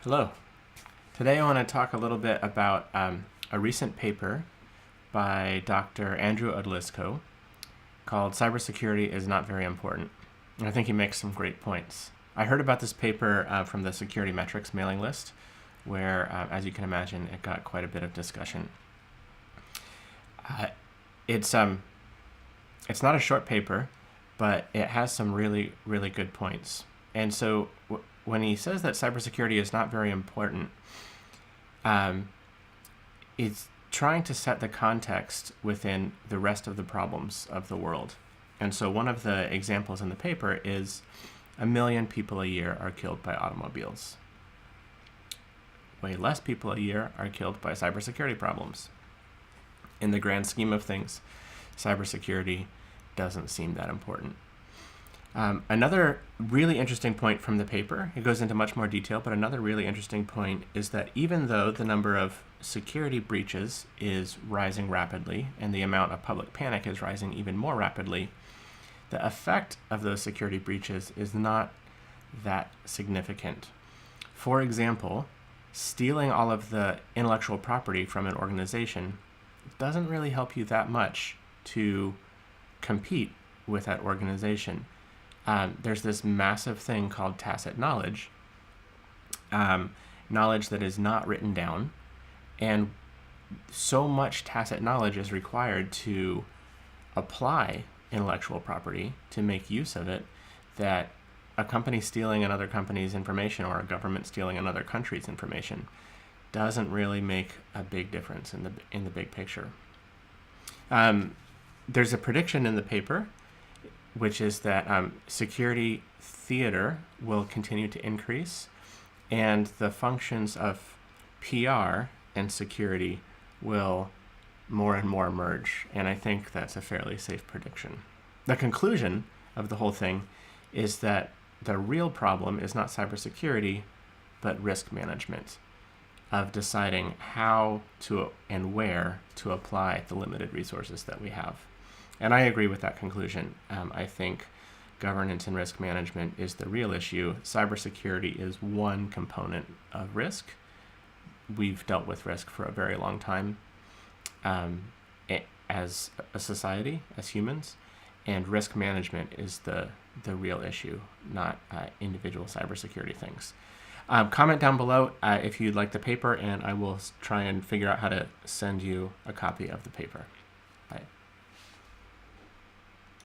Hello. Today I want to talk a little bit about a recent paper by Dr. Andrew Odlyzko called Cybersecurity is Not Very Important. And I think he makes some great points. I heard about this paper from the Security Metrics mailing list, where, as you can imagine, it got quite a bit of discussion. It's not a short paper, but it has some really, really good points. And so when he says that cybersecurity is not very important, it's trying to set the context within the rest of the problems of the world. And so one of the examples in the paper is 1 million people a year are killed by automobiles. Way less people a year are killed by cybersecurity problems. In the grand scheme of things, cybersecurity doesn't seem that important. Another really interesting point from the paper, it goes into much more detail, but another really interesting point is that even though the number of security breaches is rising rapidly and the amount of public panic is rising even more rapidly, the effect of those security breaches is not that significant. For example, stealing all of the intellectual property from an organization doesn't really help you that much to compete with that organization. There's this massive thing called tacit knowledge, knowledge that is not written down, and so much tacit knowledge is required to apply intellectual property, to make use of it, that a company stealing another company's information or a government stealing another country's information doesn't really make a big difference in the big picture. There's a prediction in the paper, which is that security theater will continue to increase, and the functions of PR and security will more and more merge. And I think that's a fairly safe prediction. The conclusion of the whole thing is that the real problem is not cybersecurity, but risk management, of deciding how to and where to apply the limited resources that we have. And I agree with that conclusion. I think governance and risk management is the real issue. Cybersecurity is one component of risk. We've dealt with risk for a very long time as a society, as humans, and risk management is the real issue, not individual cybersecurity things. Comment down below if you'd like the paper, and I will try and figure out how to send you a copy of the paper.